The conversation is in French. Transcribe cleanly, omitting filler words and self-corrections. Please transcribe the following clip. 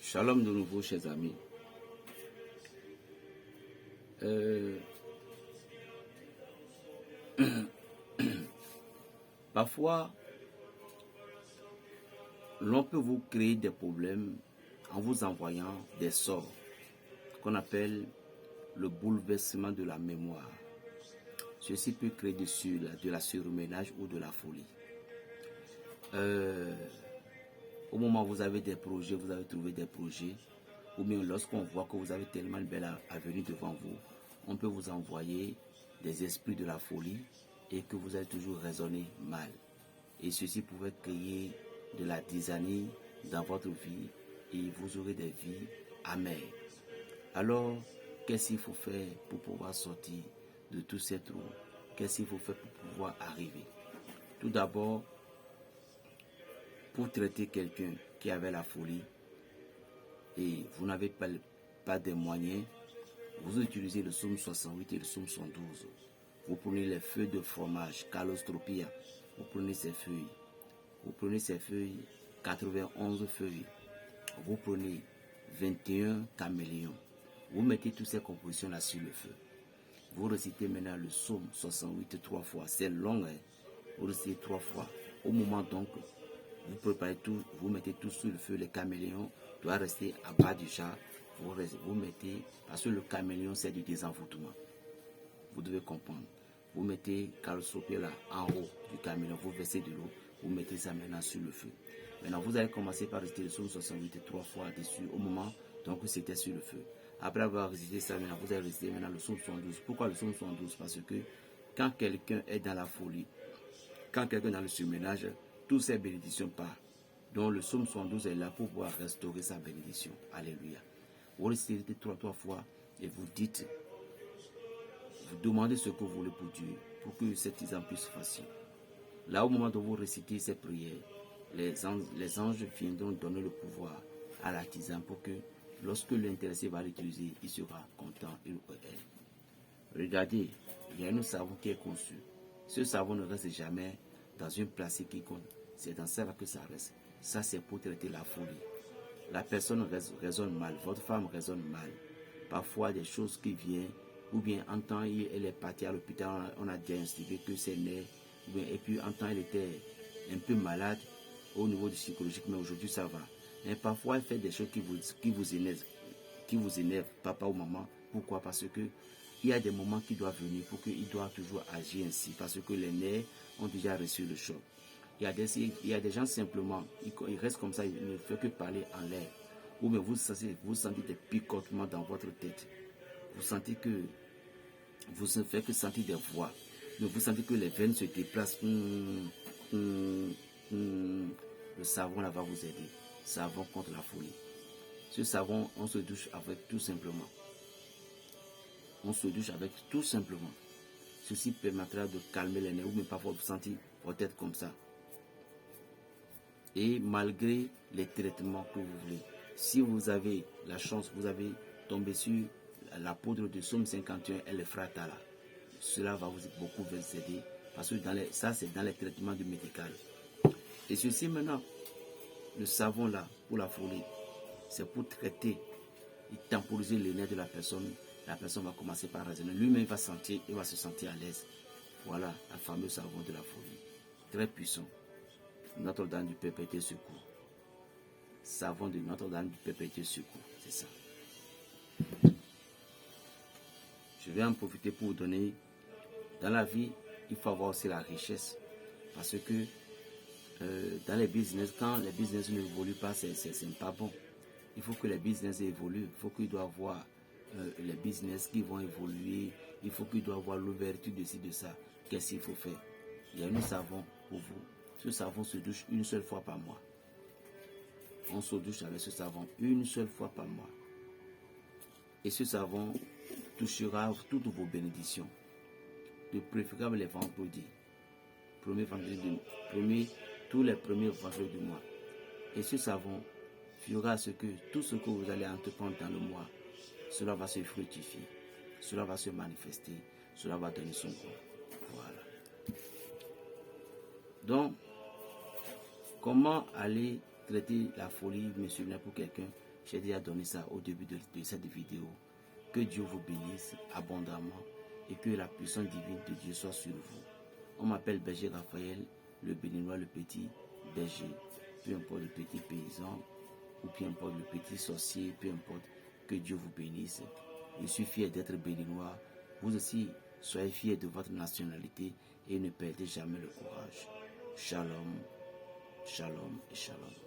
Shalom de nouveau, chers amis. Parfois, l'on peut vous créer des problèmes en vous envoyant des sorts qu'on appelle le bouleversement de la mémoire. Ceci peut créer de la surménage ou de la folie. Au moment où vous avez des projets, vous avez trouvé des projets, ou bien lorsqu'on voit que vous avez tellement de belle avenue devant vous, on peut vous envoyer des esprits de la folie et que vous allez toujours raisonner mal. Et ceci pouvait créer de la dysanie dans votre vie et vous aurez des vies amères. Alors, qu'est-ce qu'il faut faire pour pouvoir sortir de tous ces trous? Qu'est-ce qu'il faut faire pour pouvoir arriver? Tout d'abord, pour traiter quelqu'un qui avait la folie et vous n'avez pas de moyens, vous utilisez le psaume 68 et le psaume 112. Vous prenez les feuilles de fromage, Calostropia, vous prenez ces feuilles. Vous prenez ces feuilles, 91 feuilles. Vous prenez 21 caméléons. Vous mettez toutes ces compositions-là sur le feu. Vous récitez maintenant le psaume 68 3 fois. C'est long, hein? Vous récitez 3 fois. Au moment donc, vous préparez tout, vous mettez tout sur le feu. Les caméléons doivent rester à bas du char. Vous mettez, parce que le caméléon c'est du désenvoûtement. Vous devez comprendre. Vous mettez Calostropia là en haut du caméléon. Vous versez de l'eau. Vous mettez ça maintenant sur le feu. Maintenant, vous allez commencer par réciter le psaume 68 3 fois dessus au moment donc c'était sur le feu. Après avoir récité ça, maintenant, vous allez réciter maintenant le psaume 112. Pourquoi le psaume 112? Parce que quand quelqu'un est dans la folie, quand quelqu'un est dans le surménage, toutes ces bénédictions partent. Donc le psaume 112 est là pour pouvoir restaurer sa bénédiction. Alléluia. Vous récitez trois fois et vous dites, vous demandez ce que vous voulez pour Dieu, pour que cet exemple puisse facile. Là, au moment où vous récitez ces prières, les anges viendront donner le pouvoir à l'artisan pour que lorsque l'intéressé va l'utiliser, il sera content, il ou elle. Regardez, il y a un savon qui est conçu. Ce savon ne reste jamais dans une plastique qui compte. C'est dans ça que ça reste. Ça, c'est pour traiter la folie. La personne raisonne mal, votre femme raisonne mal. Parfois, des choses qui viennent, ou bien en temps, elle est partie à l'hôpital, on a diagnostiqué que c'est nerfs. Et puis en temps elle était un peu malade au niveau du psychologique, mais aujourd'hui ça va. Mais parfois elle fait des choses qui vous énervent, papa ou maman. Pourquoi? Parce que il y a des moments qui doivent venir pour qu'il doit toujours agir ainsi, parce que les nerfs ont déjà reçu le choc. Il y a des gens simplement, ils restent comme ça, ils ne font que parler en l'air. Ou bien vous sentez des picotements dans votre tête. Vous sentez que vous ne faites que sentir des voix. Mais vous sentez que les veines se déplacent. Le savon là va vous aider. Savon contre la folie. Ce savon, on se douche avec tout simplement. On se douche avec tout simplement. Ceci permettra de calmer les nerfs ou même parfois vous sentir votre tête comme ça. Et malgré les traitements que vous voulez, si vous avez la chance, vous avez tombé sur la poudre de Somme 51 et le fratala. Cela va vous beaucoup vous aider parce que ça c'est dans les traitements du médical. Et ceci maintenant, le savon là pour la folie, c'est pour traiter et temporiser les nerfs de la personne. La personne va commencer par raisonner. Lui-même va se sentir à l'aise. Voilà le fameux savon de la folie. Très puissant. Notre-Dame du Perpétuel Secours. Savon de Notre-Dame du Perpétuel Secours. C'est ça. Je vais en profiter pour vous donner. Dans la vie, il faut avoir aussi la richesse. Parce que dans les business, quand les business n'évoluent pas, c'est pas bon. Il faut que les business évoluent. Il faut qu'il doit avoir les business qui vont évoluer. Il faut qu'il doit avoir l'ouverture de ci, de ça. Qu'est-ce qu'il faut faire? Il y a un savon pour vous. Ce savon se douche une seule fois par mois. On se douche avec ce savon une seule fois par mois. Et ce savon touchera toutes vos bénédictions. De préférable les vendredis. Tous les premiers vendredis du mois. Et ce savon fera ce que tout ce que vous allez entreprendre dans le mois, cela va se fructifier. Cela va se manifester. Cela va donner son goût. Voilà. Donc, comment aller traiter la folie missionnaire pour quelqu'un? J'ai déjà donné ça au début de cette vidéo. Que Dieu vous bénisse abondamment et que la puissance divine de Dieu soit sur vous. On m'appelle Berger Raphaël, le béninois, le petit berger. Peu importe le petit paysan ou peu importe le petit sorcier, peu importe, que Dieu vous bénisse. Je suis fier d'être béninois. Vous aussi, soyez fiers de votre nationalité et ne perdez jamais le courage. Shalom, shalom et shalom.